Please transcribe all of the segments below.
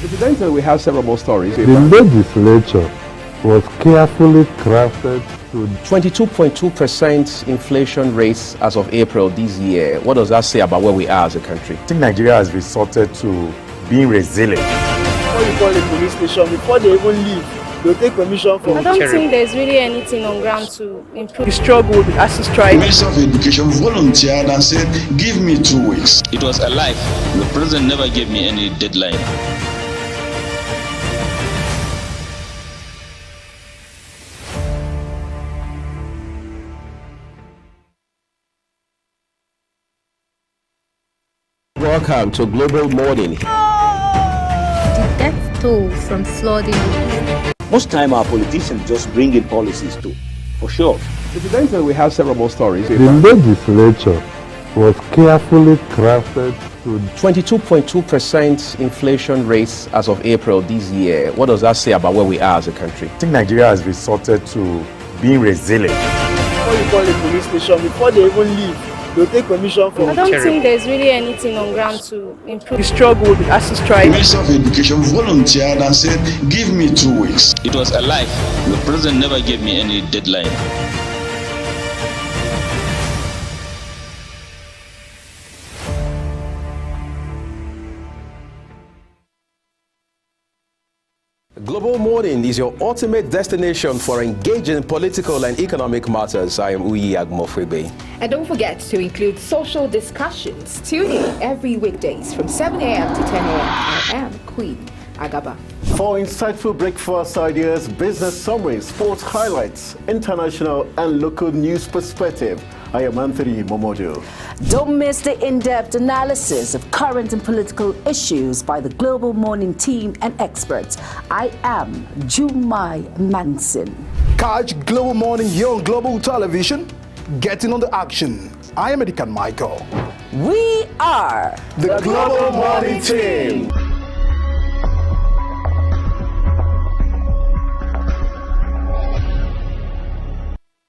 Incidentally, we have several more stories. The legislature was carefully crafted to 22.2% inflation rates as of April this year. What does that say about where we are as a country? I think Nigeria has resorted to being resilient. Before you call a police station, before they even leave, they'll take permission from I don't think there's really anything on ground to improve. the struggle, the ASIS strike. The Minister of Education volunteered and said, give me 2 weeks. It was a lie. The president never gave me any deadline. Welcome to Global Morning. The death toll from flooding. Most time our politicians just bring in policies too, for sure. Incidentally, we have several more stories. the legislature was carefully crafted to 22.2% inflation rates as of April this year. What does that say about where we are as a country? I think Nigeria has resorted to being resilient. Before you call a police station, before they even leave, they'll take permission from I don't think there's really anything on ground to improve. the struggle, the ASIS The strike. Minister of Education volunteered and said, give me 2 weeks. It was a lie. The president never gave me any deadline. Global Morning is your ultimate destination for engaging political and economic matters. I am Uyi Agmofrebe. And don't forget to include social discussions. Tune in every weekdays from 7 a.m. to 10 a.m. I am Queen Agaba. For insightful breakfast ideas, business summaries, sports highlights, international and local news perspective, I am Anthony Momodu. Don't miss the in-depth analysis of current and political issues by the Global Morning team and experts. I am Jumai Manson. Catch Global Morning here on Global Television. Getting on the action. I am Edikan Michael. We are the Global Morning team.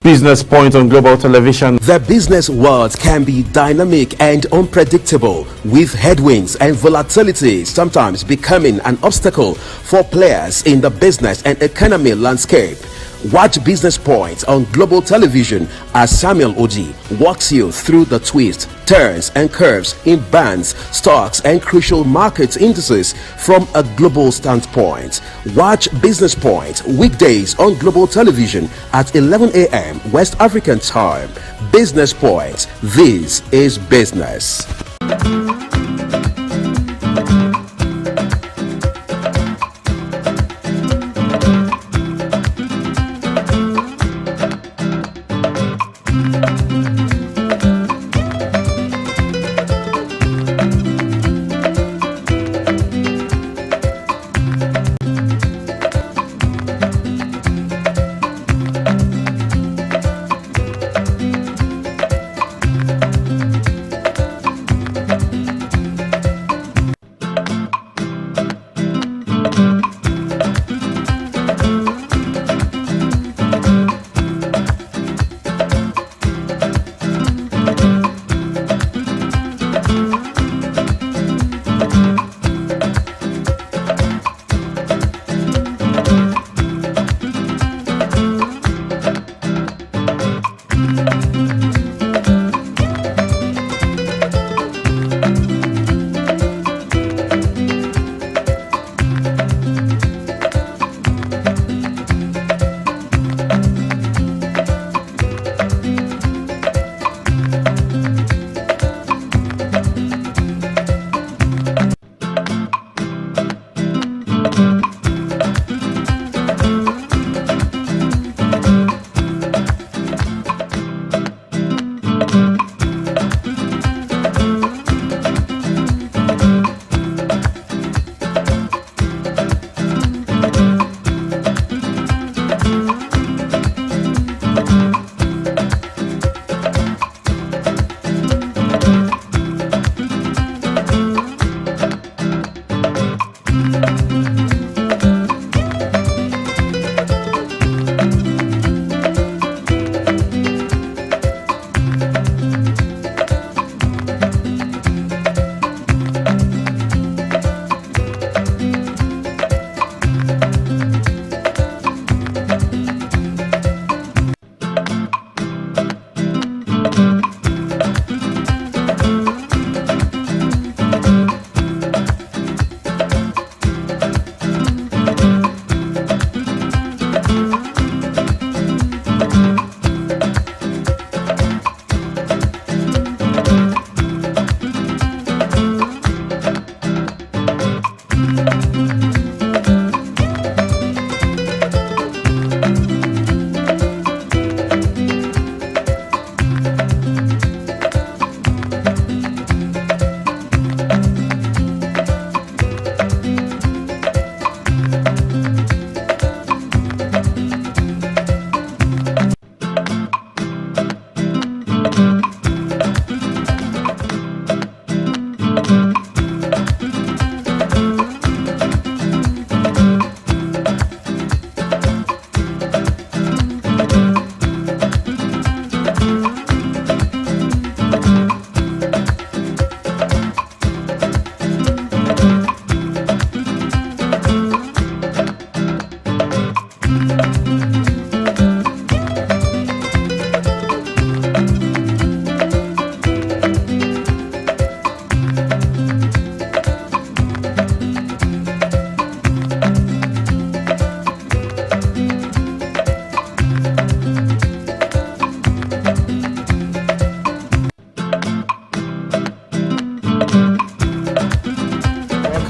Business Point on Global Television. The business world can be dynamic and unpredictable, with headwinds and volatility sometimes becoming an obstacle for players in the business and economy landscape. Watch Business Point on Global Television as Samuel Oji walks you through the twists, turns and curves in bands, stocks and crucial market indices from a global standpoint. Watch Business Point weekdays on Global Television at 11 a.m. West African time. Business Point. This is business.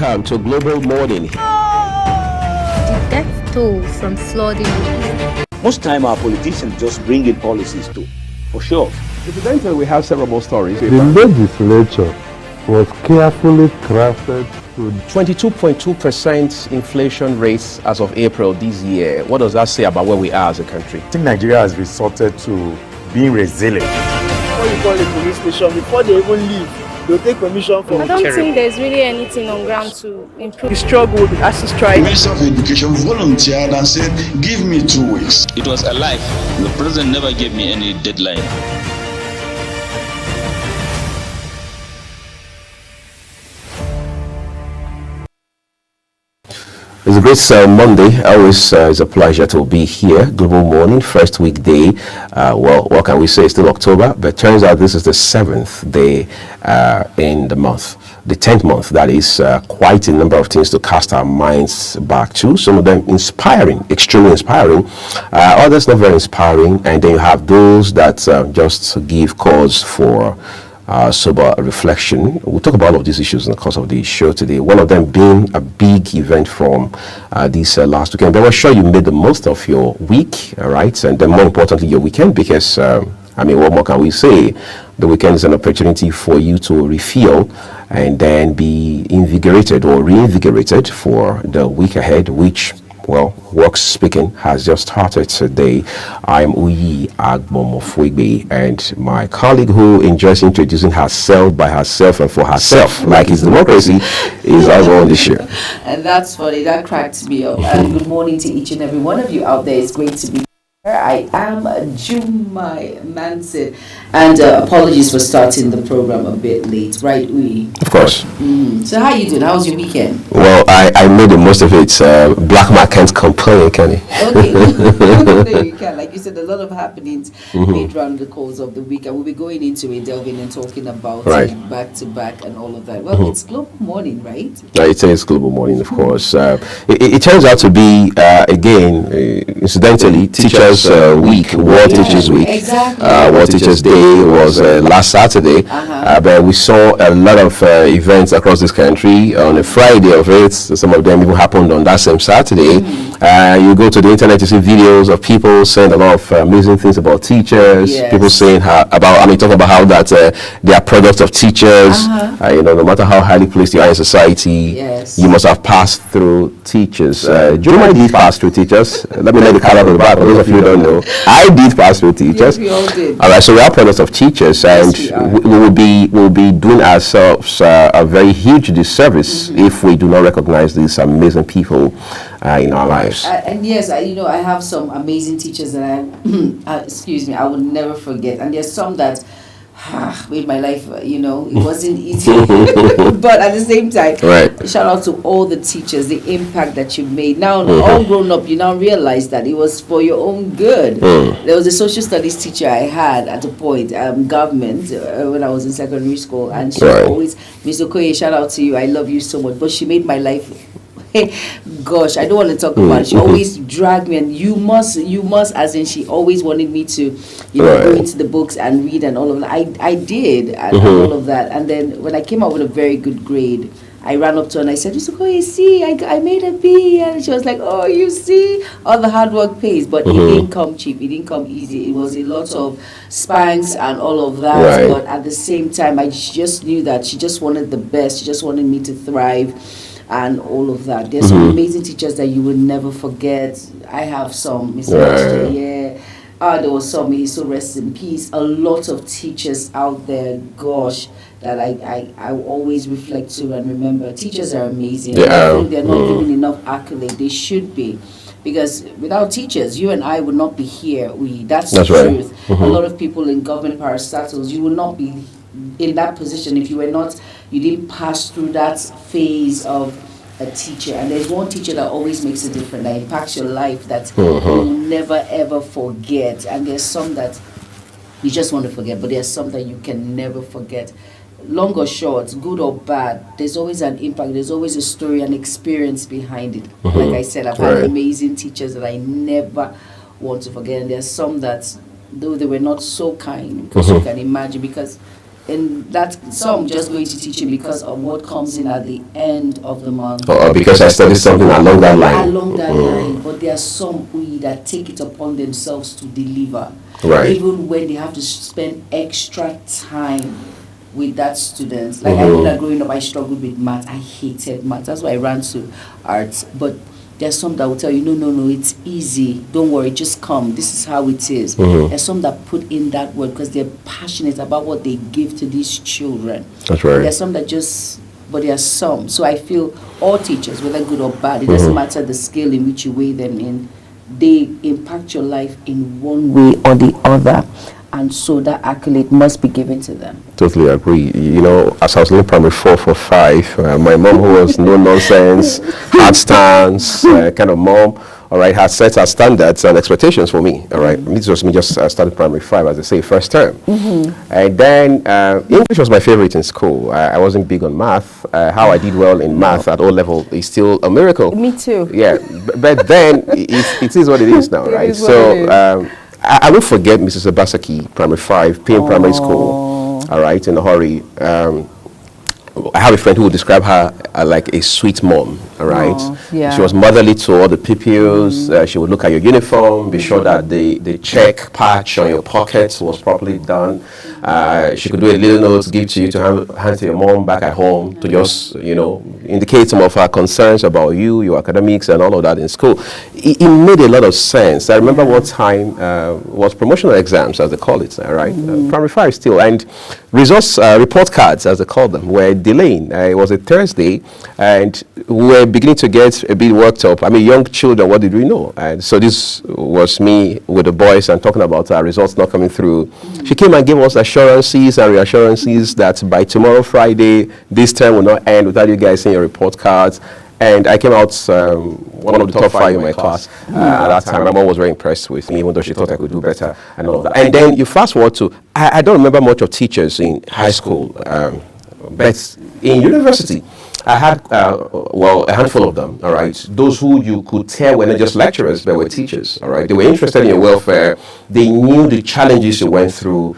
Welcome to Global Morning. The death toll from flooding. Most time our politicians just bring in policies too, for sure. Incidentally, we have several more stories. The legislature was carefully crafted to 22.2% inflation rates as of April this year. What does that say about where we are as a country? I think Nigeria has resorted to being resilient. Before you call the police station, before they even leave, they'll take permission from I don't think there's really anything on ground to improve. the struggle, the ASU strike. The Minister of Education volunteered and said, give me 2 weeks. It was a lie. The president never gave me any deadline. It's a great Monday. Always it's a pleasure to be here. Global Morning, first weekday. Well, what can we say? Still October, but turns out this is the 7th day in the month. The 10th month, that is quite a number of things to cast our minds back to. Some of them inspiring, extremely inspiring. Others not very inspiring. And then you have those that just give cause for sober reflection. We'll talk about all of these issues in the course of the show today. One of them being a big event from this last weekend. But we're sure you made the most of your week, all right? And then more importantly, your weekend, because, I mean, what more can we say? The weekend is an opportunity for you to refuel and then be invigorated or reinvigorated for the week ahead, which, well, Works Speaking has just started today. I'm Uyi Agbomofuigbe, and my colleague who enjoys introducing herself by herself and for herself, like it's democracy, is also on the show. And that's funny, that cracks me up. And good morning to each and every one of you out there. It's great to be here. I am Jumai Manson, and apologies for starting the program a bit late, right, Uyi? Of course. So how you doing? How was your weekend? Well, I made the most of it. Black man can't complain, can he? Okay, no, you can. Like you said, a lot of happenings made around the course of the week, and we'll be going into it, delving and talking about it back to back and all of that. Well, it's Global Morning, right? It is Global Morning, of course. It turns out to be, again, incidentally, Teachers Week, World Teachers Week. Exactly. World Teachers Day was last Saturday, but we saw a lot of events across this country on a Friday of it. Some of them even happened on that same Saturday. You go to the internet to see videos of people saying a lot of amazing things about teachers. Yes. People saying talking about how that they are products of teachers. No matter how highly placed you are in society, you must have passed through teachers. Juma did pass through teachers. Let me let the cat out of the bag. For those of you who don't know, I did pass through teachers. Yes, we all did. All right, so we are products of teachers, and we will be doing ourselves a very huge disservice if we do not recognize these amazing people in our lives. And yes, I have some amazing teachers that I would never forget, and there's some that made my life, it wasn't easy. But at the same time, shout out to all the teachers, the impact that you made. Now, all grown up, you now realize that it was for your own good. There was a social studies teacher I had at a point, government, when I was in secondary school, and she always, Ms. Okoye, shout out to you, I love you so much, but she made my life, gosh, I don't want to talk about it. She always dragged me, and you must, as in she always wanted me to, go into the books and read and all of that. I did, and all of that. And then when I came out with a very good grade, I ran up to her and I said, "Oh, you see, I made a B." And she was like, "Oh, you see, all the hard work pays." But it didn't come cheap. It didn't come easy. It was a lot of spanks and all of that. Right. But at the same time, I just knew that she just wanted the best. She just wanted me to thrive and all of that. There's some amazing teachers that you will never forget. I have some, Mr. Master, yeah. There was some, may he so rest in peace. A lot of teachers out there, gosh, that I always reflect to and remember. Teachers are amazing. I think they're not given enough accolade. They should be. Because without teachers, you and I would not be here. That's the truth. A lot of people in government parastatals, you will not be in that position if you didn't pass through that phase of a teacher. And there's one teacher that always makes a difference, that impacts your life, that you'll never ever forget. And there's some that you just want to forget, but there's some that you can never forget. Long or short, good or bad, there's always an impact, there's always a story, an experience behind it. Like I said, I've had amazing teachers that I never want to forget. And there's some that, though they were not so kind, because you can imagine, because in that, some just going to teach you because of what comes in at the end of the month. Or because I studied something along that line. Along that line. But there are some that take it upon themselves to deliver. Right. Even when they have to spend extra time with that student. Like I know that growing up I struggled with math. I hated math. That's why I ran to arts. But there's some that will tell you, no, it's easy. Don't worry, just come. This is how it is. There's some that put in that word because they're passionate about what they give to these children. That's right. There's some that but there are some. So I feel all teachers, whether good or bad, it doesn't matter the scale in which you weigh them in, they impact your life in one way or the other. And so that accolade must be given to them. Totally agree. You know, as I was leaving primary 4 for 5, my mom, who was no nonsense, hard stance, kind of mom, all right, had set her standards and expectations for me. All right, this was me just started primary 5, as I say, first term. And then English was my favorite in school. I wasn't big on math. How I did well in math at O level is still a miracle. Me too. Yeah, but then it is what it is now, right? So. I will forget Mrs. Obasaki, primary 5, PM Primary School, all right, in a hurry. I have a friend who would describe her like a sweet mom, all right? She was motherly to all the pupils. She would look at your uniform, be sure that the check patch on your pockets was properly done. She could do a little note, give to you to hand to your mom back at home to just, indicate some of her concerns about you, your academics, and all of that in school. It made a lot of sense. I remember one time was promotional exams, as they call it, right? Primary 5 still, and results report cards, as they call them, were delaying. It was a Thursday, and we were beginning to get a bit worked up. I mean, young children, what did we know? And so this was me with the boys and talking about our results not coming through. She came and gave us assurances and reassurances that by tomorrow, Friday, this term will not end without you guys seeing your report cards. And I came out one of the top 5 in my class at that time. My mom was very impressed with me, even though she thought I could do better and all of that. And then you fast forward to, I don't remember much of teachers in high school, but in university, I had, a handful of them, all right? Those who you could tell were not just lecturers, but were teachers, all right? They were interested in your welfare. They knew the challenges you went through.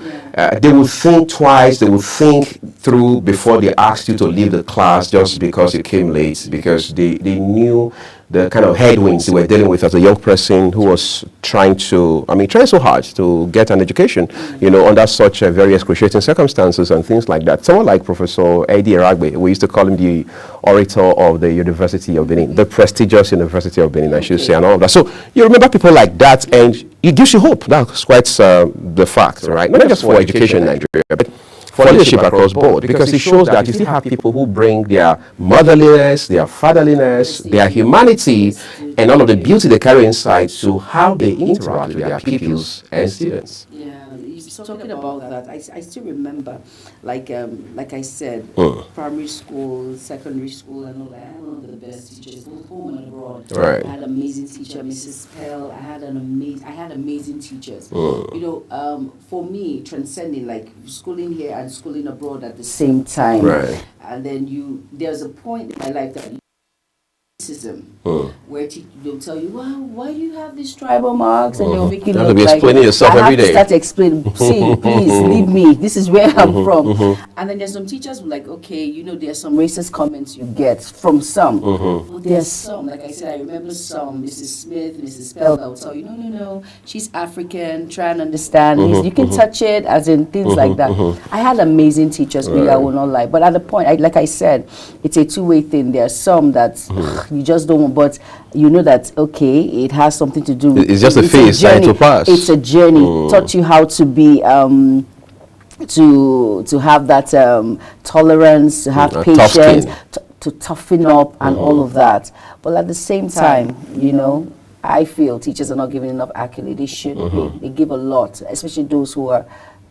They would think twice. They would think through before they asked you to leave the class just because you came late, because they knew the kind of headwinds you were dealing with as a young person who was trying so hard to get an education, under such very excruciating circumstances and things like that. Someone like Professor Eddie Eragbe, we used to call him the orator of the University of Benin, the prestigious University of Benin, I should say, and all of that. So you remember people like that, and it gives you hope. That's quite the fact, right? Not just for education in Nigeria, but for leadership across board, because it shows that you still have people who bring their motherliness, their fatherliness, their humanity, and all of the beauty they carry inside to how they interact with their pupils and students. Talking about that, I still remember, like I said, primary school, secondary school, and all that. I had one of the best teachers, both home and abroad. Right. I had an amazing teacher, Mrs. Pell. I had amazing teachers. For me, transcending like schooling here and schooling abroad at the same time. Right. And then there's a point in my life that racism, where they'll tell you, "Wow, why do you have these tribal marks?" And they'll make you have look to be like explaining yourself every I have day. to start explaining. See, please leave me. This is where I'm from. And then there's some teachers who are like, okay, you know, there's some racist comments you get from some. But there's some, like I said, I remember some. Mrs. Smith, Mrs. Spell, I'll tell you, no, she's African. Try and understand. You can touch it, as in things like that. I had amazing teachers. Really, I will not lie. But at the point, like I said, it's a two-way thing. There are some that you just don't want, but you know that, okay, it has something to do with... It's just a phase, time to pass. It's a journey. Taught you how to be... to have that tolerance, to have patience, to toughen up and all of that. But at the same time, you know, I feel teachers are not giving enough accolade. They should be. They give a lot, especially those who are,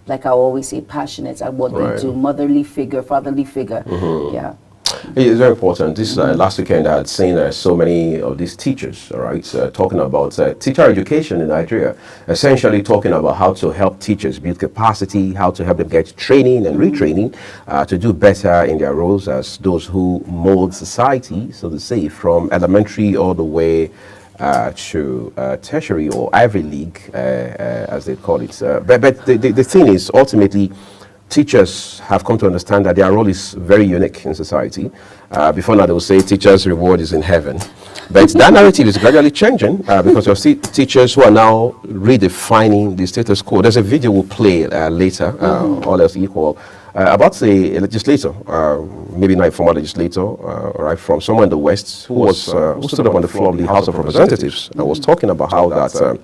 like I always say, passionate at what they do. Motherly figure, fatherly figure. Yeah. It's very important. This last weekend I had seen so many of these teachers, all right, talking about teacher education in Nigeria, essentially talking about how to help teachers build capacity, how to help them get training and retraining to do better in their roles as those who mold society, so to say, from elementary all the way to tertiary or Ivy League, as they call it. But the thing is, ultimately, teachers have come to understand that their role is very unique in society. Before now, they will say teachers' reward is in heaven. But that narrative is gradually changing because you'll see teachers who are now redefining the status quo. There's a video we'll play later, all else equal, about a legislator, maybe not a former legislator, right, from somewhere in the West, who stood up on the floor of the House of Representatives and was talking about how that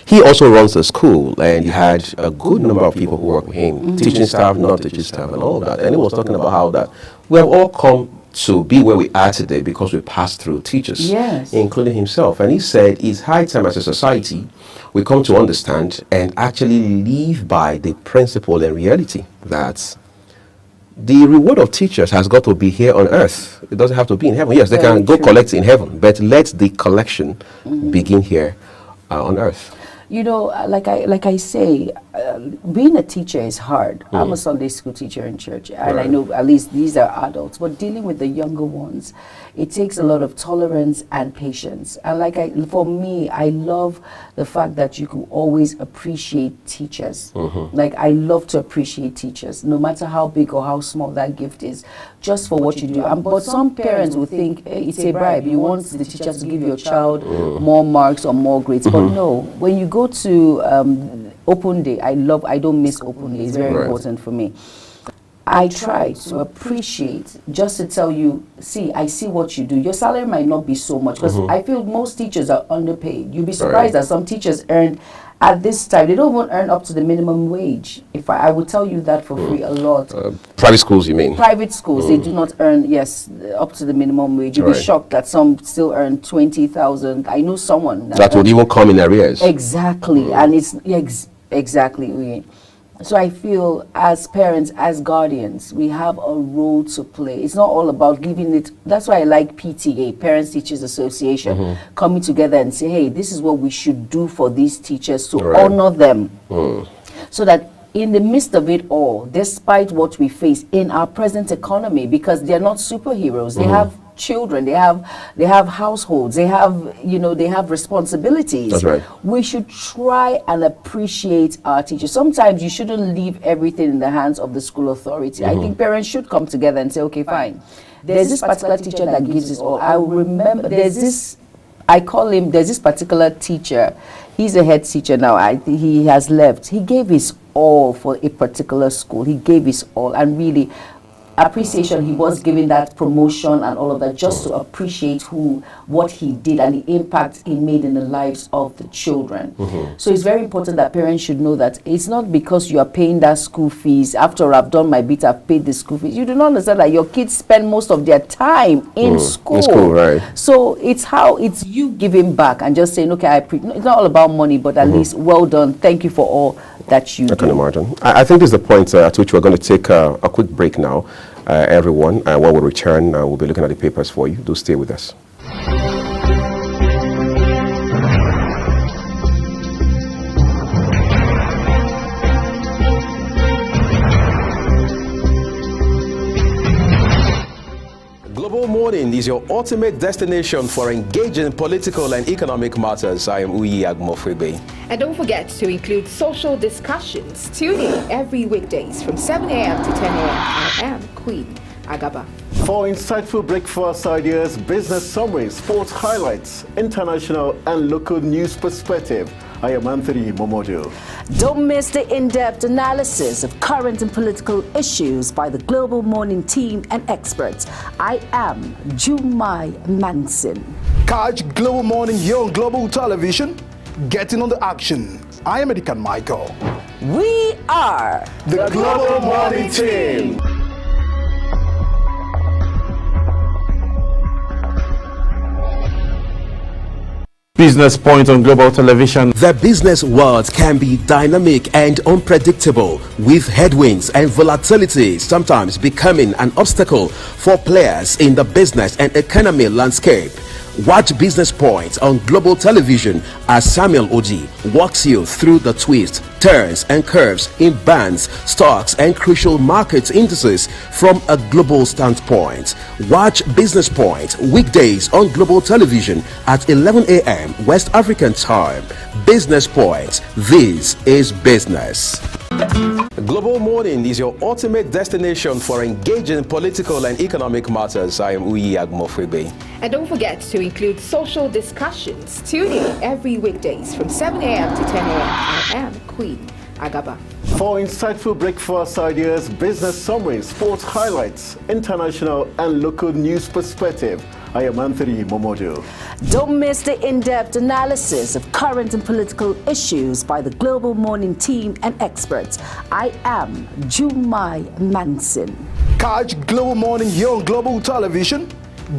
he also runs a school, and he had a good number of people who work with him, teaching staff, non-teaching staff, and all of that. And he was talking about how that we have all come to be where we are today because we passed through teachers, including himself. And he said it's high time as a society we come to understand and actually live by the principle and reality that the reward of teachers has got to be here on earth. It doesn't have to be in heaven. Yes, they can go collect in heaven, but let the collection begin here on earth. You know, like I say, being a teacher is hard. I'm a Sunday school teacher in church, and I know at least these are adults, but dealing with the younger ones, it takes a lot of tolerance and patience. And for me, I love the fact that you can always appreciate teachers. Like, I love to appreciate teachers, no matter how big or how small that gift is, just for what you do. But some parents will think, hey, it's a bribe. You want the teachers to give your child more marks or more grades. But no, when you go to open day, I don't miss open day. It's very important for me. I try to appreciate, just to tell you, see, I see what you do. Your salary might not be so much, because I feel most teachers are underpaid. You'll be surprised that some teachers earn, at this time, they don't even earn up to the minimum wage. If I would tell you that for free a lot. Private schools, you mean? Private schools, they do not earn, up to the minimum wage. You'll be shocked that some still earn 20,000. I know someone that would even come in arrears. Exactly, and it's exactly. So I feel as parents, as guardians, we have a role to play. It's not all about giving it. That's why I like PTA, Parents Teachers Association, coming together and say, hey, this is what we should do for these teachers to honor them. So that in the midst of it all, despite what we face in our present economy, because they're not superheroes, they have children, they have households, they have responsibilities. That's right. We should try and appreciate our teachers. Sometimes you shouldn't leave everything in the hands of the school authority. I think parents should come together and say, okay, fine, there's this particular teacher that gives us all. I remember there's this particular teacher. He's a head teacher now. He has left. He gave his all for a particular school. He gave his all, and really appreciation, he was given that promotion and all of that, just to appreciate what he did and the impact he made in the lives of the children. So it's very important that parents should know that it's not because you are paying that school fees. After I've done my bit, I've paid the school fees. You do not understand that your kids spend most of their time in school. In school, right. So it's you giving back and just saying, okay, it's not all about money, but at least well done. Thank you for all that you do. I can imagine. I think this is the point at which we're going to take a quick break now, everyone. And when we return, we'll be looking at the papers for you. Do stay with us. Global Morning Morning is your ultimate destination for engaging political and economic matters. I am Uyi Agmofrebe. And don't forget to include social discussions. Tune in every weekdays from 7 a.m. to 10 a.m. I am Queen Agaba. For insightful breakfast ideas, business summaries, sports highlights, international and local news perspective, I am Anthony Momodu. Don't miss the in-depth analysis of current and political issues by the Global Morning team and experts. I am Jumai Manson. Catch Global Morning here on Global Television. Getting on the action. I am Edikan Michael. We are the Global Morning team. Business Point on Global Television. The business world can be dynamic and unpredictable, with headwinds and volatility sometimes becoming an obstacle for players in the business and economy landscape. Watch Business Point on Global Television as Samuel Oji walks you through the twists, turns and curves in bands, stocks and crucial market indices from a global standpoint. Watch Business Point weekdays on Global Television at 11 a.m. West African time. Business Point. This is business. Global Morning is your ultimate destination for engaging political and economic matters. I am Uyi Agmofrebe. And don't forget to include social discussions. Tune in every weekdays from 7 a.m. to 10 a.m. I am Queen Agaba. For insightful breakfast ideas, business summaries, sports highlights, international and local news perspective, I am Anthony Momodu. Don't miss the in-depth analysis of current and political issues by the Global Morning team and experts. I am Jumai Manson. Catch Global Morning here on Global Television.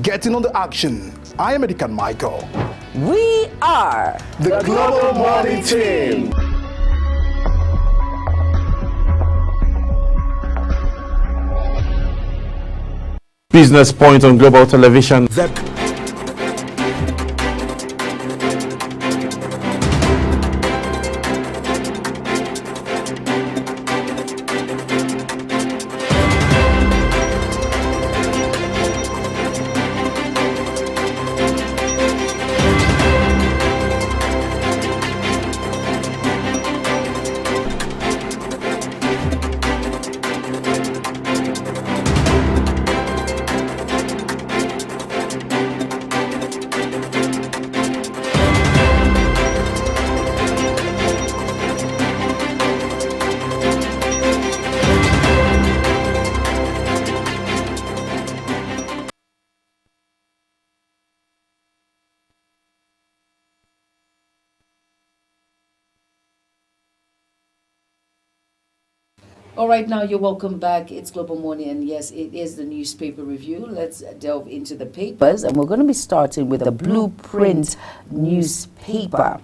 Getting on the action. I am Edikan Michael. We are the Global Morning team. Business Point on Global Television. All right, now you're welcome back. It's Global Morning, and yes, it is the newspaper review. Let's delve into the papers, and we're going to be starting with the Blueprint newspaper.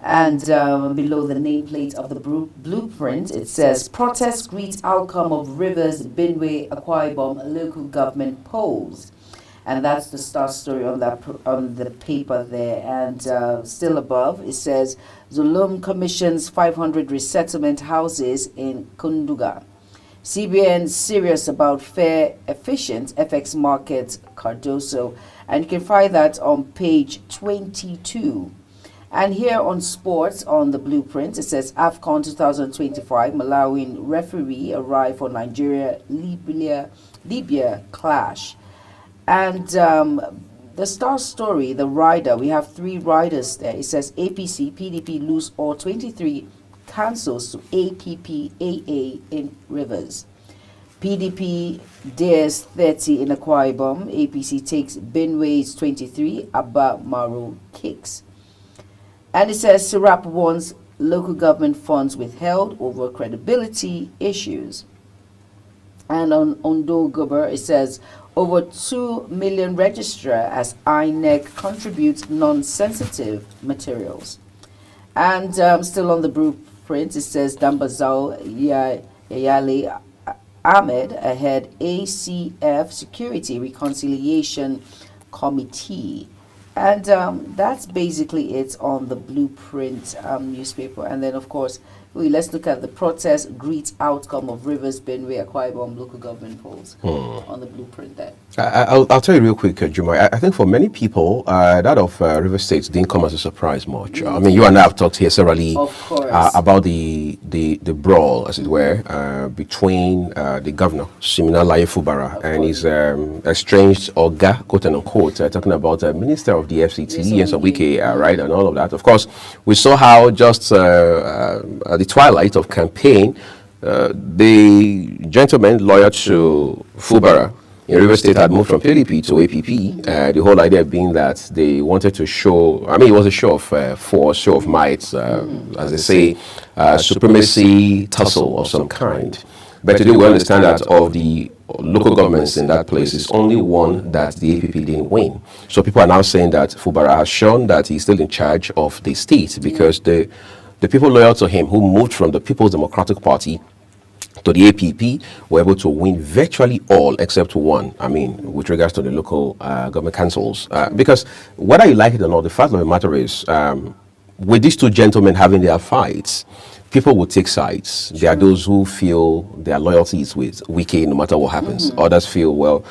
And below the nameplate of the Blueprint, it says, "Protest greets outcome of Rivers, Benue, Akwa Ibom local government polls." And that's the star story on that on the paper there. And still above, it says, Zulum commissions 500 resettlement houses in Kunduga. CBN serious about fair, efficient FX market, Cardoso. And you can find that on page 22. And here on sports, on the Blueprint, it says AFCON 2025, Malawian referee arrived for Nigeria-Libya clash. And the star story, the rider, we have 3 riders there. It says APC, PDP lose all 23 councils to APP-AA in Rivers. PDP dares 30 in Akwa Ibom. APC takes Benwe's 23. Abba Maru kicks. And it says Sirap wants local government funds withheld over credibility issues. And on Ondo Gober, it says over 2 million register as INEC contributes non-sensitive materials. And still on the Blueprint, it says Dambazao Yayale Ahmed ahead ACF Security Reconciliation Committee. And that's basically it on the Blueprint newspaper. And then, of course, Let's look at the protest greet outcome of Rivers, Benue, Akwa Ibom local government polls on the blueprint there. I'll tell you real quick, Juma. I think for many people, that of Rivers State didn't come as a surprise much. I mean, you and I have talked here severally about the brawl, as it were, between the governor, Siminalayi Fubara, and his estranged Oga, quote unquote, talking about the Minister of the FCT, yes, Wike, right, and all of that. Of course, we saw how just at the twilight of campaign, the gentleman lawyer to Fubara in Rivers State had moved from PDP to APP. The whole idea being that they wanted to show, I mean, it was a show of force, show of might, as they say, supremacy tussle of some kind. But today we understand that of the local governments in that place, is only one that the APP didn't win. So people are now saying that Fubara has shown that he's still in charge of the state, because the people loyal to him, who moved from the People's Democratic Party to the APP, were able to win virtually all except one, I mean, with regards to the local government councils. Because whether you like it or not, the fact of the matter is, with these two gentlemen having their fights, people will take sides. There are those who feel their loyalty is with Wike no matter what happens. Others feel, well,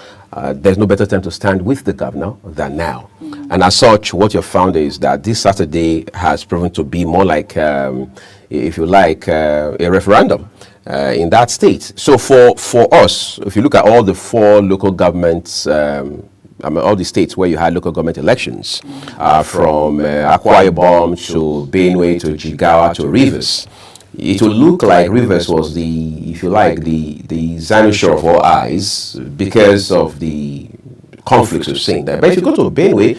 there's no better time to stand with the governor than now. And as such, what you've found is that this Saturday has proven to be more like, if you like, a referendum in that state. So for us, if you look at all the 4 local governments, I mean, all the states where you had local government elections, from Akwa Ibom to Benue to Jigawa to Rivers, it will look like Rivers was the, if you like, the Zanusha of all eyes because of the conflicts we've seen there. But if you go to Benue,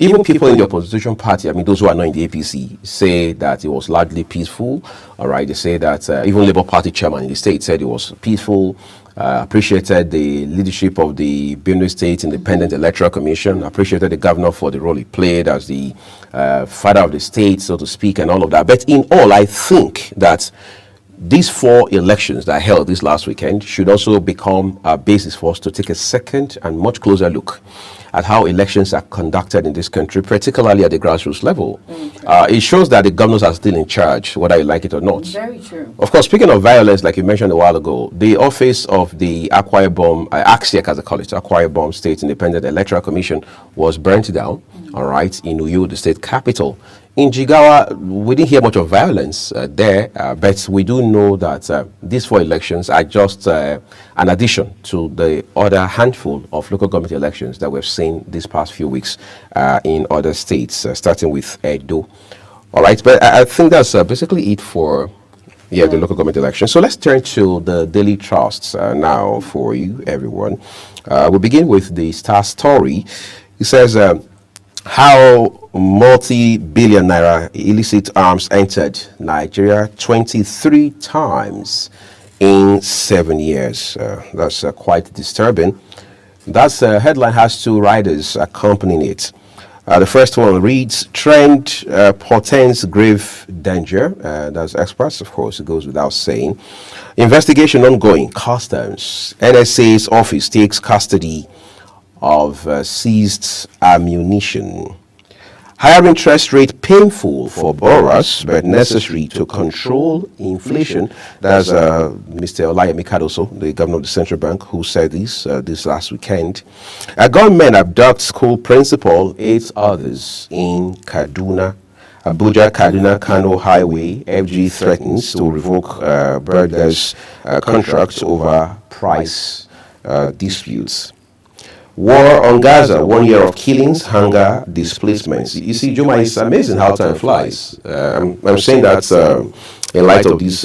even people in the opposition party, I mean, those who are not in the APC, say that it was largely peaceful. All right, they say that even Labour Party chairman in the state said it was peaceful. Appreciated the leadership of the Benue State Independent Electoral Commission, appreciated the governor for the role he played as the father of the state, so to speak, and all of that. But in all, I think that these 4 elections that I held this last weekend should also become a basis for us to take a second and much closer look at how elections are conducted in this country, particularly at the grassroots level. It shows that the governors are still in charge, whether you like it or not. Very true. Of course, speaking of violence, like you mentioned a while ago, the office of the Akwa Ibom, AXIEC as they call it, Akwa Ibom State Independent Electoral Commission, was burnt down, all right, in Uyo, the state capital. In Jigawa, we didn't hear much of violence there, but we do know that these 4 elections are just an addition to the other handful of local government elections that we've seen these past few weeks in other states, starting with Edo. All right, but I think that's basically it for the local government elections. So let's turn to the daily trusts now for you, everyone. We'll begin with the Star story. It says, how multi-billion naira illicit arms entered Nigeria 23 times in 7 years. That's quite disturbing. That headline has 2 riders accompanying it. The first one reads, trend portends grave danger. That's experts, of course, it goes without saying. Investigation ongoing, customs. NSA's office takes custody of seized ammunition. Higher interest rate painful for borrowers, but necessary to control inflation. That's Mr. Olayemi Kadoso, the governor of the central bank, who said this last weekend. A gunman abducts school principal, 8 others in Kaduna. Abuja-Kaduna Kano Highway, FG threatens to revoke Berger's contract over price disputes. War on Gaza, 1 year of killings, hunger, displacements. You see, Juma, it's amazing how time flies. I'm saying that in light of this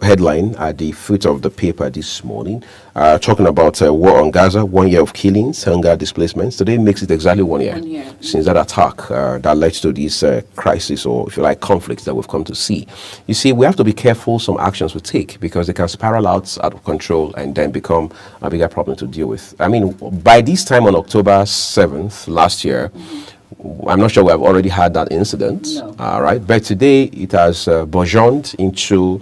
headline at the foot of the paper this morning, talking about war on Gaza, 1 year of killings, hunger, displacements. Today makes it exactly 1 year since that attack that led to this crisis, or if you like, conflict that we've come to see. You see, we have to be careful some actions we take, because they can spiral out of control and then become a bigger problem to deal with. I mean, by this time on October 7th last year, I'm not sure we have already had that incident, all right? But today it has burgeoned into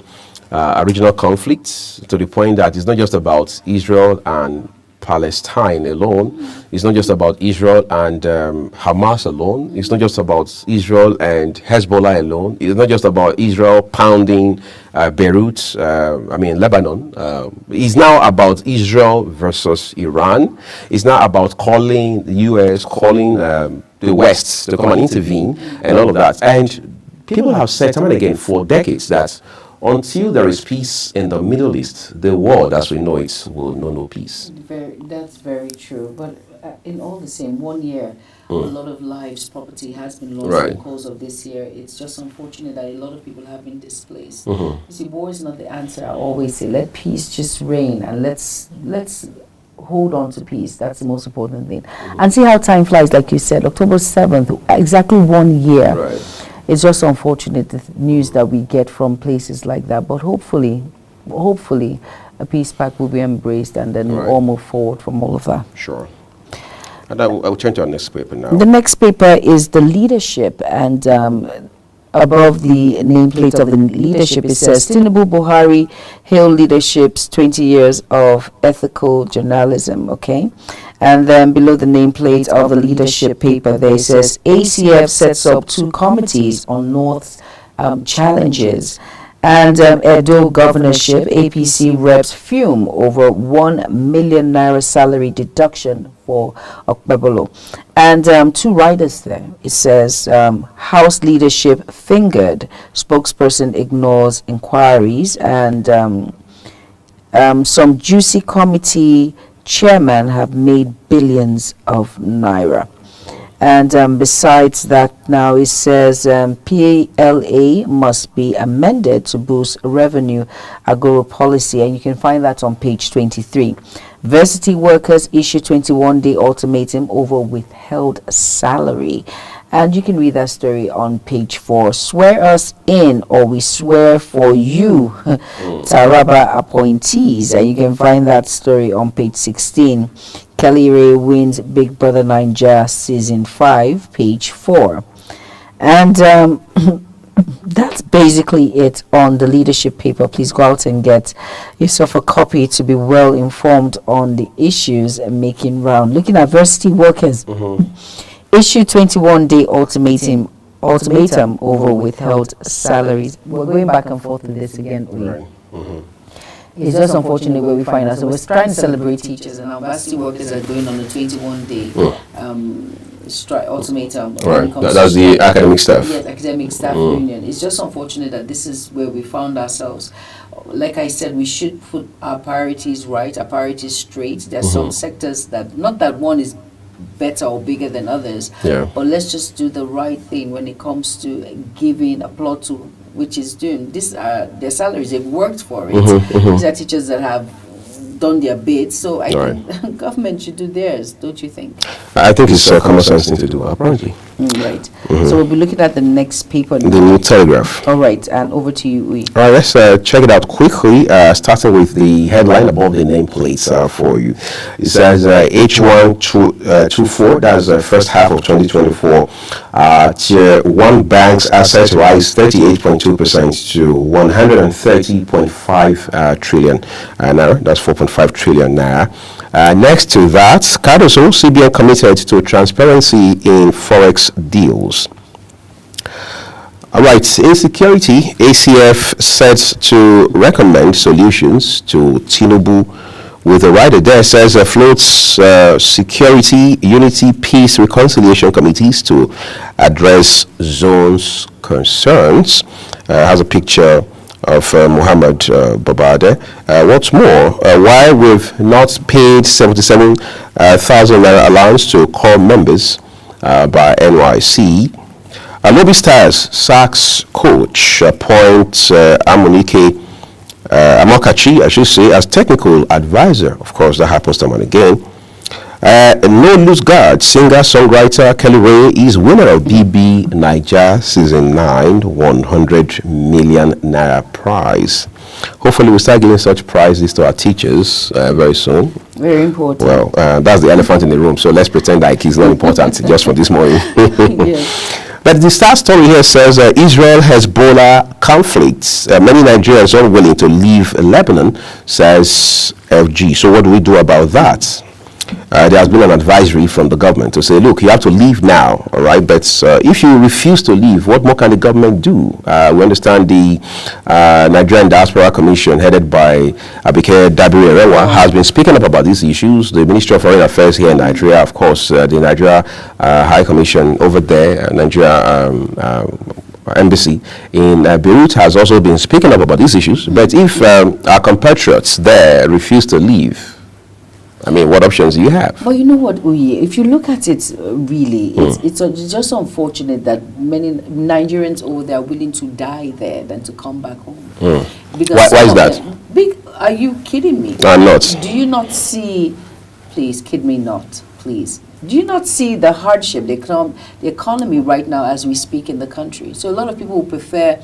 a regional conflict, to the point that it's not just about Israel and Palestine alone. It's not just about Israel and Hamas alone. It's not just about Israel and Hezbollah alone. It's not just about Israel pounding Beirut, Lebanon. It's now about Israel versus Iran. It's now about calling the U.S., calling the West to come and intervene and all of that. And people have said time and again for decades that until there is peace in the Middle East, the world as we know it will know no peace. That's very true. But in all the same, 1 year, a lot of lives, property has been lost because of this year. It's just unfortunate that a lot of people have been displaced. You see, war is not the answer. I always say, let peace just reign and let's hold on to peace. That's the most important thing. And see how time flies, like you said, October 7th, exactly 1 year. It's just unfortunate, the news that we get from places like that. But hopefully, a peace pact will be embraced and then we'll all move forward from all of that. Sure. And I will turn to our next paper now. The next paper is the leadership, and above the nameplate of the leadership, it says Tinubu Buhari hail leadership's 20 years of ethical journalism, okay? And then below the nameplate of the leadership paper, there it says ACF sets up 2 committees on North's challenges. And Edo governorship, APC reps fume over 1 million naira salary deduction for Okpebolo. And 2 riders there. It says House leadership fingered, spokesperson ignores inquiries, and some juicy committee chairmen have made billions of naira. And besides that, now it says PLA must be amended to boost revenue Agoro policy, and you can find that on page 23. Varsity workers issue 21-day ultimatum over withheld salary. And you can read that story on page 4. Swear us in or we swear for you, Taraba appointees. And you can find that story on page 16. Kelly Ray wins Big Brother Naija season 5, page 4. And that's basically it on the leadership paper. Please go out and get yourself a copy to be well informed on the issues making round. Looking at varsity workers. Issue 21-day ultimatum over withheld salaries. We're going back and forth with this again. It's just unfortunate where we find ourselves. We're trying to celebrate teachers, and our varsity workers are going on a 21-day ultimatum. That's the academic staff. Yes, academic staff union. It's just unfortunate that this is where we found ourselves. Like I said, we should put our priorities right, our priorities straight. There's some sectors that, not that one is better or bigger than others, but let's just do the right thing when it comes to giving applaud to which is doing this. Their salaries, they've worked for it. These are teachers that have done their bit, so I think government should do theirs, don't you think? I think it's a common sense thing to do, apparently. Right. So we'll be looking at the next paper now. The New Telegraph. All right, and over to you, Uy. All right, let's check it out quickly, starting with the headline above the nameplates for you. It says H124, that's the first half of 2024. Tier 1 banks' assets rise 38.2% to 130.5 trillion naira. That's 4.5 trillion naira. Next to that, Cardoso, CBN committed to transparency in forex deals. All right, insecurity, ACF sets to recommend solutions to Tinubu, with a rider there says floats security, unity, peace, reconciliation committees to address zones concerns. Has a picture of Muhammad Babade. What's more, why we've not paid 77,000 naira allowance to core members by NYC. Lobby Stars sacks coach, appoints Amokachi, I should say, as technical advisor. Of course, that happens time and again. No Lose Guard, singer-songwriter Kelly Ray is winner of BB Naija Season 9, 100 million naira prize. Hopefully we'll start giving such prizes to our teachers very soon. Very important. Well, that's the elephant in the room, so let's pretend like it's not important just for this morning. Yes. But the star story here says Israel-Hezbollah conflicts. Many Nigerians are unwilling to leave Lebanon, says FG. So what do we do about that? there has been an advisory from the government to say, look, you have to leave now, all right? But if you refuse to leave, what more can the government do? We understand the Nigerian Diaspora Commission, headed by Abike Dabiri-Erewa, has been speaking up about these issues. The Ministry of Foreign Affairs here in Nigeria, of course, the Nigeria High Commission over there, Nigeria Embassy in Beirut has also been speaking up about these issues. But if our compatriots there refuse to leave, I mean, what options do you have? But you know what, Uyi, if you look at it, really, it's just unfortunate that many Nigerians over there are willing to die there than to come back home. Because why is that? Are you kidding me? I'm not. Do you not see, please, kid me not, please. Do you not see the hardship, the economy right now as we speak in the country? So a lot of people would prefer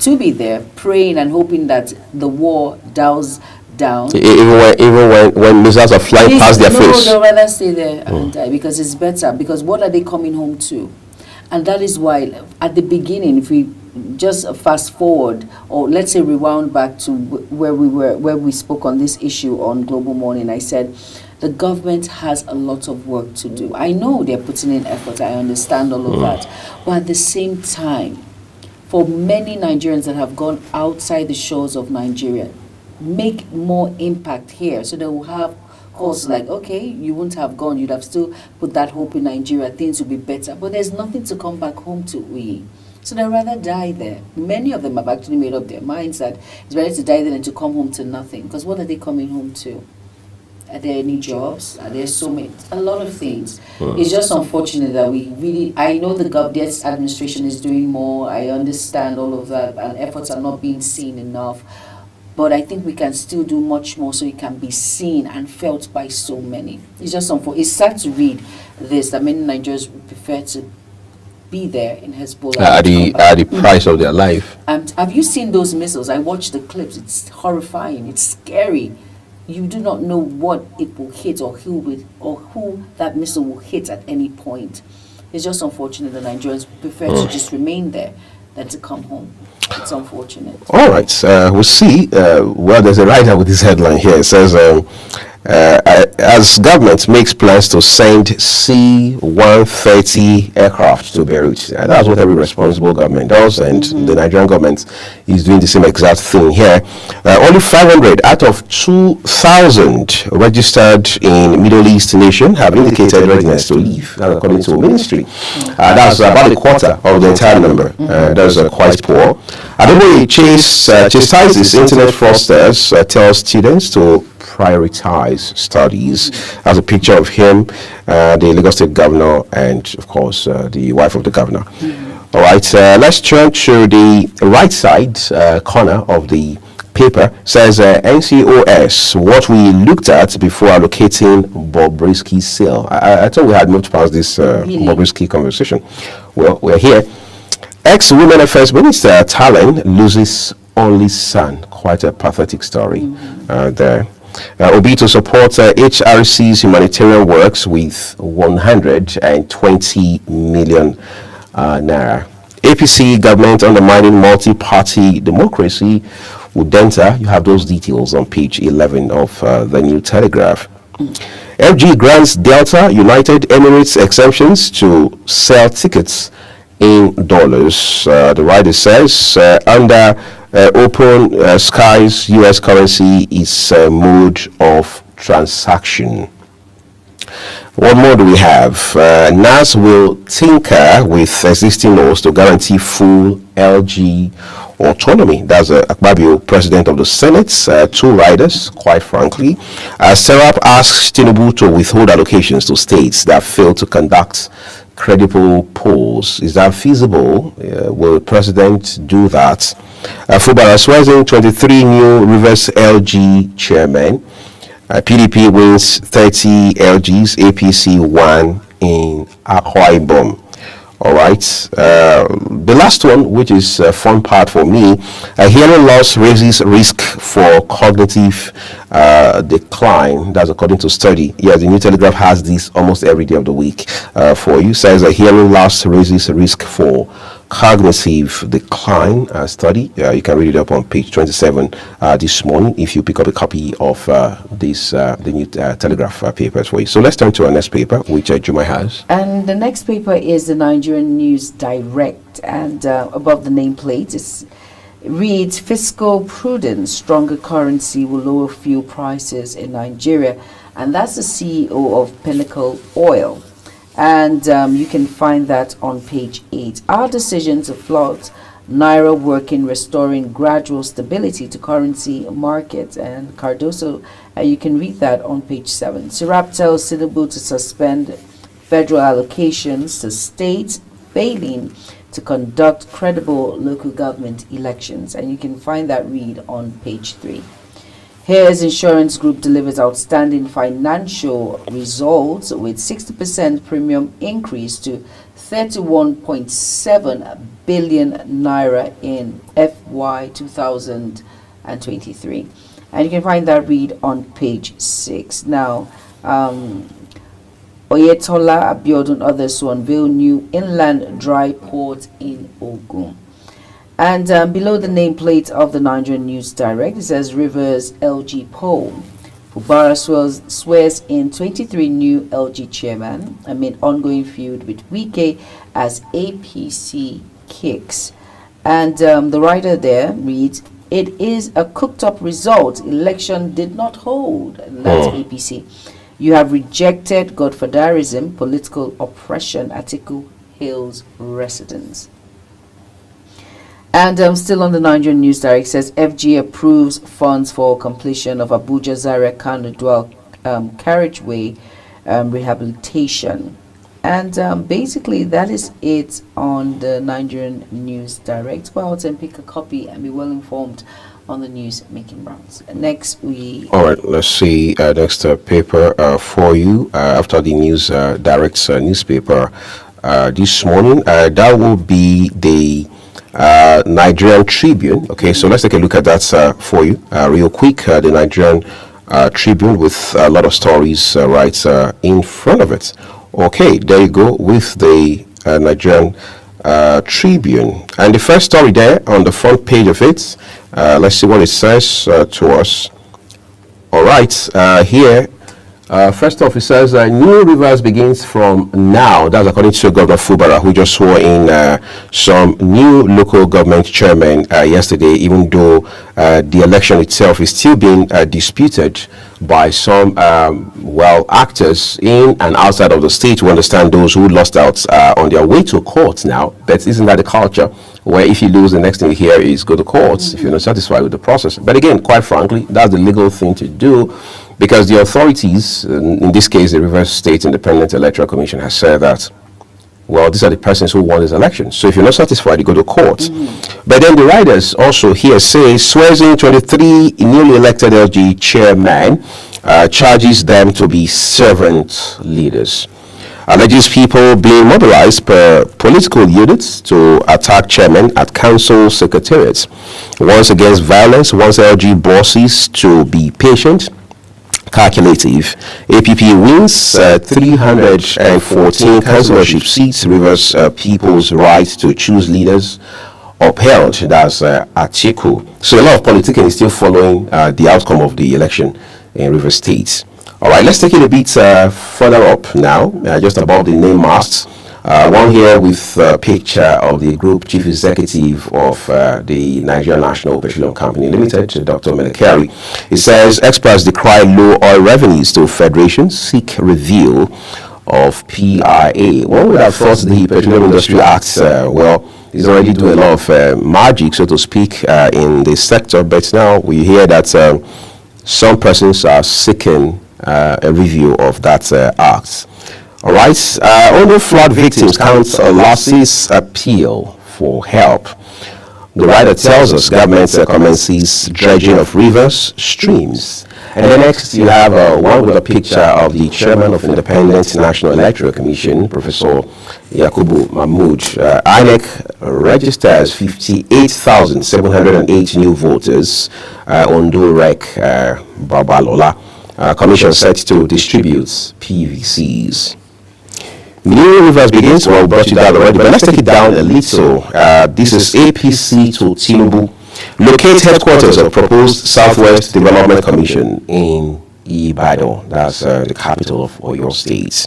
to be there, praying and hoping that the war dies down. Even when missiles are flying past their face. No, they'll rather stay there and die because it's better. Because what are they coming home to? And that is why at the beginning, if we just fast forward, or let's say rewound back to where we spoke on this issue on Global Morning, I said the government has a lot of work to do. I know they're putting in effort. I understand all of that. But at the same time, for many Nigerians that have gone outside the shores of Nigeria, make more impact here. So they will have calls like, okay, you wouldn't have gone. You'd have still put that hope in Nigeria. Things will be better. But there's nothing to come back home to, So they'd rather die there. Many of them have actually made up their minds that it's better to die there than to come home to nothing. Because what are they coming home to? Are there any jobs? Are there a lot of things? It's just unfortunate that we really, I know the government administration is doing more. I understand all of that, and efforts are not being seen enough. But I think we can still do much more so it can be seen and felt by so many. It's just unfortunate. It's sad to read this, that many Nigerians prefer to be there in Hezbollah. At the price of their life. Have you seen those missiles? I watched the clips. It's horrifying. It's scary. You do not know what it will hit or who that missile will hit at any point. It's just unfortunate that Nigerians prefer to just remain there than to come home. It's unfortunate. All right. We'll see. Well, there's a writer with this headline here. It says, as government makes plans to send C-130 aircraft to Beirut. That's what every responsible government does, and the Nigerian government is doing the same exact thing here. Only 500 out of 2,000 registered in Middle East nation have indicated readiness to leave, according to the ministry. That's about a quarter of the entire number. That's quite poor. Adeboye chastises internet fraudsters, tells students to prioritize studies. As a picture of him, the Lagos State governor, and of course the wife of the governor. All right, let's turn to the right side corner of the paper. Says NCOS, what we looked at before allocating Bobrisky's sale. I thought we had moved past this Bobrisky conversation. Well, we're here. Ex-Women Affairs Minister Talon loses only son. Quite a pathetic story there. Obi to support HRC's humanitarian works with 120 million naira. APC government undermining multi-party democracy. Udenta, you have those details on page 11 of the New Telegraph. FG grants Delta United Emirates exemptions to sell tickets in dollars. The writer says under open skies, U.S. currency is mode of transaction. What more do we have? NAS will tinker with existing laws to guarantee full LG autonomy. That's Akpabio, president of the Senate. Two riders, quite frankly. Serap asks Tinubu to withhold allocations to states that fail to conduct credible polls. Is that feasible? Will the president do that? Fubara swearing 23 new Rivers LG chairmen. PDP wins 30 LGs, APC 1 in Akwa Ibom. All right. The last one, which is a fun part for me, hearing loss raises risk for cognitive decline. That's according to study. Yeah, the New Telegraph has this almost every day of the week for you. Says hearing loss raises risk for cognitive decline study. You can read it up on page 27 this morning if you pick up a copy of the new Telegraph papers for you. So let's turn to our next paper, which Juma has. And the next paper is the Nigerian News Direct, and above the nameplate it reads, Fiscal prudence, stronger currency will lower fuel prices in Nigeria. And that's the CEO of Pinnacle Oil. And you can find that on page 8. Our decision to float Naira working, restoring gradual stability to currency markets. And Cardoso, you can read that on page 7. Sirap tells Tinubu to suspend federal allocations to states, failing to conduct credible local government elections. And you can find that read on page 3. Here's Insurance Group delivers outstanding financial results with 60% premium increase to 31.7 billion naira in FY 2023. And you can find that read on page 6. Now, Oyetola, Abiodun, others to unveil new inland dry port in Ogun. And below the nameplate of the Nigerian News Direct, it says Rivers LG poll. Fubara swears in 23 new LG chairman amid ongoing feud with Wike as APC kicks. And the writer there reads, it is a cooked up result. Election did not hold. And that's APC. You have rejected godfatherism, political oppression, Atiku Hills residents. And still on the Nigerian News Direct, says FG approves funds for completion of Abuja Zaria Kano dual carriageway rehabilitation. And basically that is it on the Nigerian News Direct. Go out and pick a copy and be well informed on the news making rounds. Next all right, let's see next paper for you after the News Direct's newspaper this morning. That will be the Nigerian Tribune. Okay, so let's take a look at that for you real quick. The Nigerian Tribune with a lot of stories right in front of it. Okay, there you go with the Nigerian Tribune. And the first story there on the front page of it, let's see what it says to us. All right, here, first off, it says New Rivers begins from now. That's according to Governor Fubara, who just swore in some new local government chairmen yesterday, even though the election itself is still being disputed by some, actors in and outside of the state. We understand those who lost out on their way to court now. But isn't that the culture? Where if you lose, the next thing you hear is go to courts if you're not satisfied with the process. But again, quite frankly, that's the legal thing to do, because the authorities, in this case, the Rivers State Independent Electoral Commission, has said that, well, these are the persons who won this election. So if you're not satisfied, you go to court. But then the writers also here say, swears in 23 newly elected LG chairmen, charges them to be servant leaders. Alleges people being mobilized per political units to attack chairmen at council secretariats. Warns against violence, wants LG bosses to be patient, calculative. APP wins 314 councillorship seats. Rivers people's right to choose leaders upheld. That's Atiku. So a lot of politicking is still following the outcome of the election in Rivers State. All right, let's take it a bit further up now, just above the name masts. One here with a picture of the group chief executive of the Nigerian National Petroleum Company Limited, Dr. Melekari. It says experts decry low oil revenues to federations, seek review of PIA. One would have thought the Petroleum Industry Act, is already doing a lot of magic, so to speak, in this sector. But now we hear that some persons are seeking a review of that act. All right. Only flood victims count losses, appeal for help. The writer tells us government commences dredging of rivers, streams. And then next you have one with a picture of the chairman of Independent National Electoral Commission, Professor Yakubu Mahmood. INEC registers 58,708 new voters. Ondo Rec Babalola. Commission set to distribute PVCs. New Rivers begins. Well, we brought you that already, but let's take it down a little. This is APC to Tinubu. Locate headquarters of proposed Southwest Development Commission in Ibadan. That's the capital of Oyo State.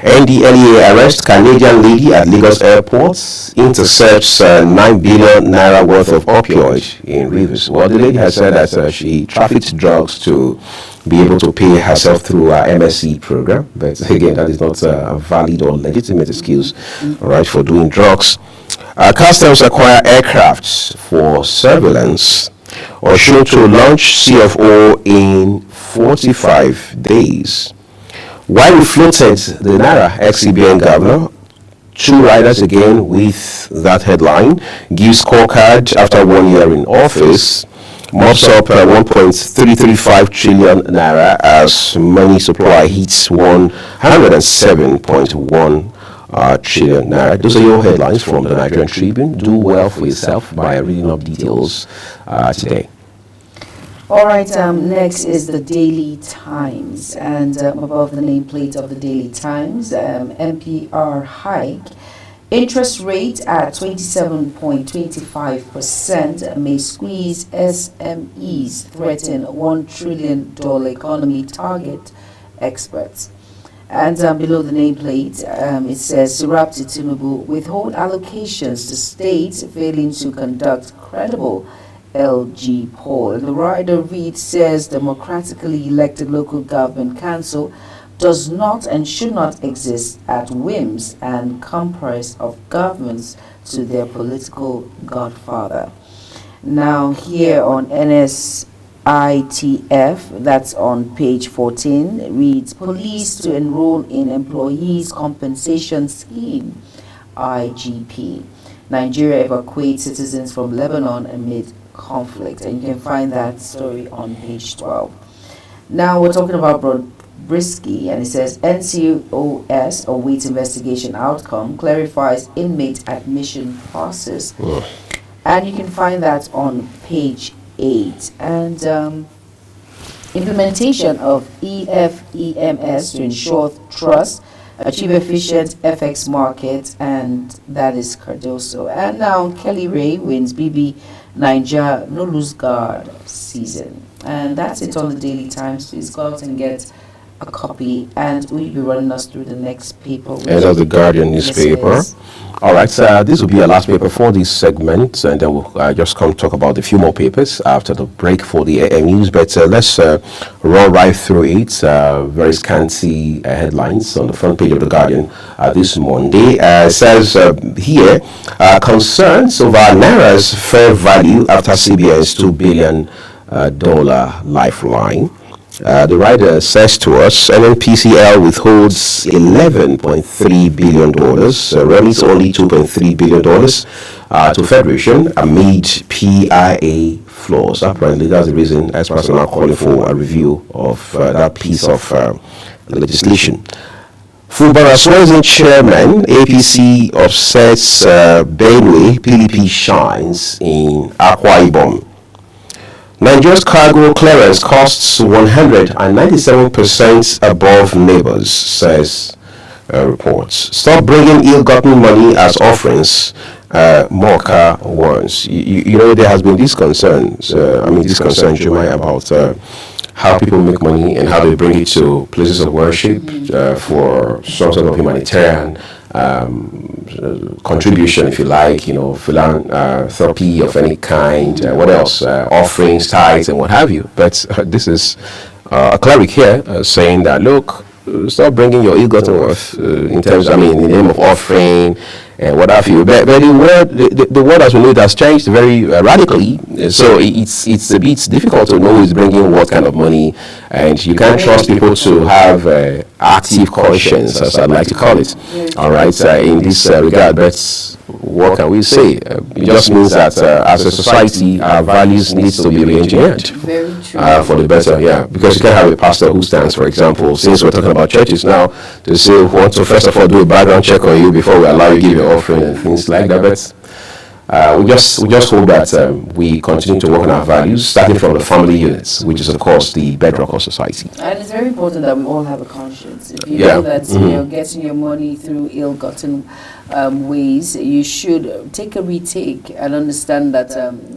NDLEA arrests Canadian lady at Lagos Airport. Intercepts 9 billion naira worth of opioid in Rivers. Well, the lady has said that she trafficked drugs to be able to pay herself through our MSc program. But again, that is not a valid or legitimate excuse, right, for doing drugs. Customs acquire aircrafts for surveillance. Or should to launch CFO in 45 days. Why we floated the Naira ex-CBN governor? Two riders again with that headline. Gives scorecard after 1 year in office. Mops up 1.335 trillion naira as money supply hits 107.1 trillion naira. Those are your headlines from the Nigerian Tribune. Do well for yourself by reading up details today. All right, next is the Daily Times, and above the nameplate of the Daily Times, MPR hike. Interest rate at 27.25% may squeeze SMEs, threaten $1 trillion economy target, experts. And below the nameplate, it says, Surapti Tinubu withhold allocations to states failing to conduct credible LG poll. And the rider reads, says, democratically elected local government council does not and should not exist at whims and caprice of governments to their political godfather. Now here on NSITF, that's on page 14, reads, police to enroll in employees compensation scheme, IGP. Nigeria evacuates citizens from Lebanon amid conflict, and you can find that story on page 12. Now we're talking about Brisky, and it says NCOS awaits investigation outcome, clarifies inmate admission process. And you can find that on page 8. And implementation of EFEMS to ensure trust, achieve efficient FX market, and that is Cardoso. And now Kelly Ray wins BB Niger No Lose Guard season. And that's it on the Daily Times. Please go out and get a copy, and we'll be running us through the next paper. And that's the Guardian newspaper. Yes, all right, this will be our last paper for this segment, and then we'll just come talk about a few more papers after the break for the AM news. But let's roll right through it. Very scanty headlines on the front page of the Guardian this Monday. Says here, concerns over Naira's fair value after CBN's $2 billion lifeline. The writer says to us, NNPCL withholds $11.3 billion, remits only $2.3 billion to Federation amid PIA flaws. Apparently, that's the reason experts are now calling for a review of that piece of legislation. Fubara Swazi chairman, APC upsets Benue, PDP shines in Akwa Ibom. Nigeria's cargo clearance costs 197% above neighbors, says reports. Stop bringing ill-gotten money as offerings, Moka warns. You know, there has been these concerns, Jumai, about how people make money and how they bring it to places of worship for some sort of humanitarian contribution, if you like, philanthropy of any kind, what else, offerings, tithes, and what have you. But this is a cleric here saying that, look, stop bringing your ill-gotten worth in terms, in the name of offering and what have you. But the word as we know it has changed very radically. So it's a bit difficult to know who is bringing what kind of money, and you can't trust people to have active conscience, as I'd like to call it. All right, in this regard, but what can we say? It just means that as a society, our values needs to be re-engineered for the better. Yeah, because you can't have a pastor who stands, for example, since we're talking about churches now, to say we want to first of all do a background check on you before we allow you to give your offering and things like that. But we just hope that we continue to work on our values, starting from the family units, which is of course the bedrock of society. And it's very important that we all have a conscience. If you know that you're getting your money through ill-gotten ways, you should take a retake and understand that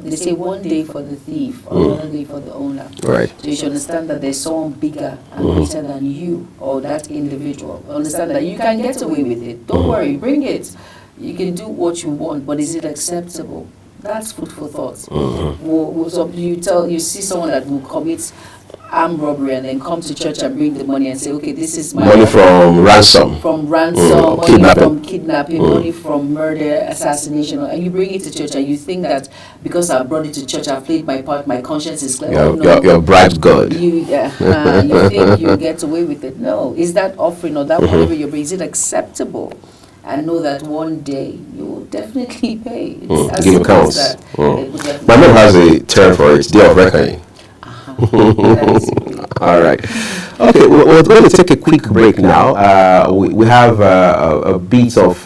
they say one day for the thief, another day for the owner. Right. So you should understand that there's someone bigger and greater than you or that individual. Understand that you can get away with it. Don't worry, bring it. You can do what you want, but is it acceptable? That's food for thought. So you see someone that will commit armed robbery and then come to church and bring the money and say, okay, this is my money from ransom, money kidnapping. From kidnapping, money from murder, assassination, and you bring it to church and you think that because I brought it to church, I've played my part, my conscience is clear. You're bribed God. You think you get away with it? No, is that offering or that whatever you bring, is it acceptable? And know that one day you will definitely pay. Give accounts. My mom has a term for it, day of reckoning. All right. Okay, we're going to take a quick break now. We have a bit of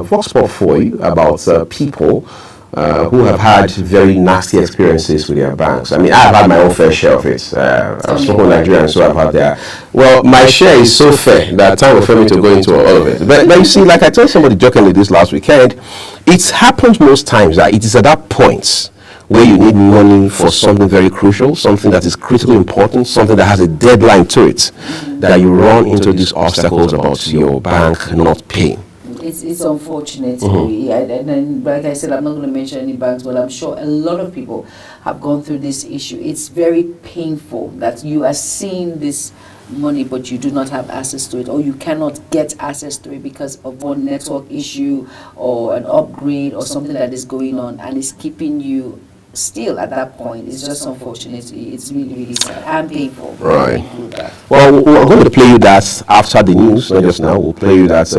vox pop for you about people who have had very nasty experiences with their banks. I mean, I've had my own fair share of it. I've spoken Nigerians, so I've had their. Well, my share is so fair that time will fail me to go into all of it. But you see, like I told somebody jokingly this last weekend, it happens most times that it is at that point where you need money for something very crucial, something that is critically important, something that has a deadline to it, that you run into these obstacles about your bank not paying. It's unfortunate. And like I said, I'm not going to mention any banks, but I'm sure a lot of people have gone through this issue. It's very painful that you are seeing this money, but you do not have access to it, or you cannot get access to it because of one network issue or an upgrade or something that is going on, and it's keeping you still at that point. It's just unfortunate. It's really, really sad and painful. Right. Well, we're going to play you that after the news, not just now. We'll play you that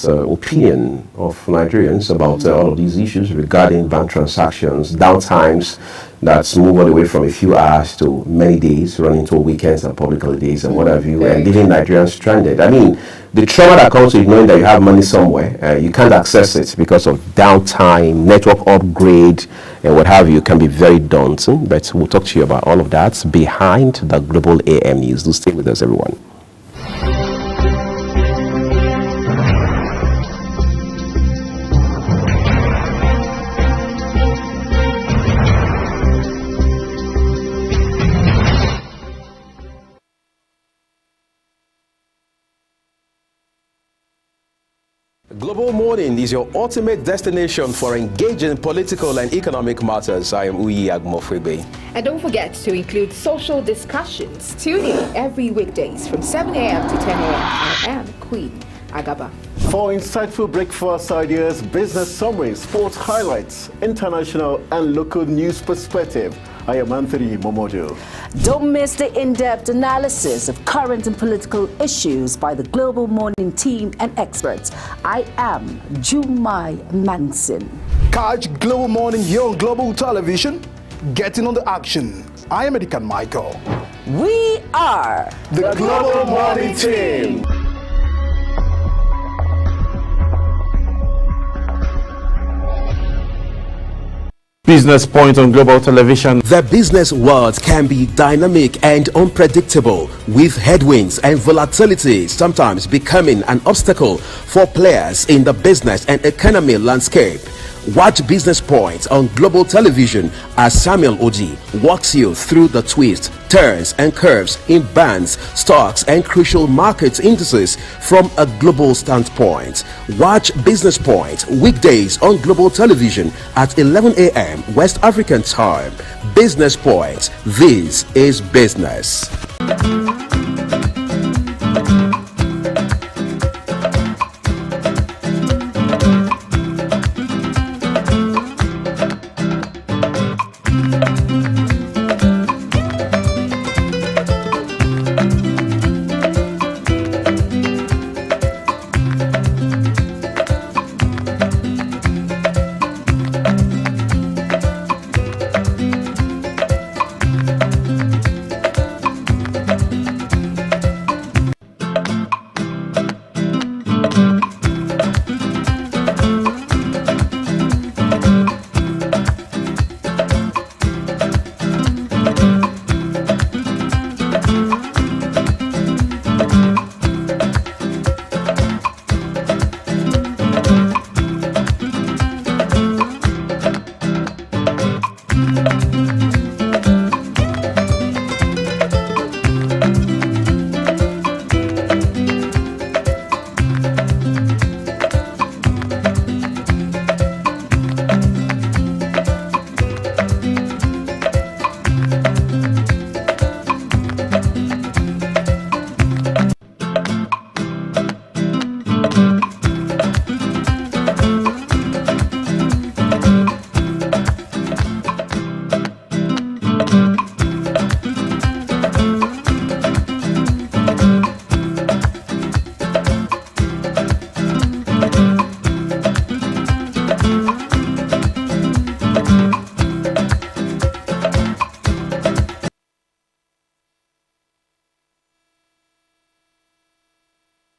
opinion of Nigerians about all of these issues regarding bank transactions, downtimes that move all the way from a few hours to many days, running into weekends and public holidays and what have you, and leaving Nigerians stranded. I mean, the trauma that comes with knowing that you have money somewhere, you can't access it because of downtime, network upgrade, and what have you, can be very daunting. But we'll talk to you about all of that behind the Global AM News. Do stay with us, everyone. Global Morning is your ultimate destination for engaging political and economic matters. I am Uyi Agmofwebe. And don't forget to include social discussions. Tune in every weekdays from 7 a.m. to 10 a.m. I am Queen Agaba. For insightful breakfast ideas, business summaries, sports highlights, international and local news perspective, I am Anthony Momodu. Don't miss the in-depth analysis of current and political issues by the Global Morning team and experts. I am Jumai Manson. Catch Global Morning here on Global Television. Getting on the action. I am Edikan Michael. We are the Global Morning team. Business Point on Global Television. The business world can be dynamic and unpredictable, with headwinds and volatility sometimes becoming an obstacle for players in the business and economy landscape. Watch Business Point on Global Television as Samuel Oji walks you through the twists, turns and curves in bands, stocks and crucial market indices from a global standpoint. Watch Business Point weekdays on Global Television at 11 a.m. West African time. Business Point. This is business.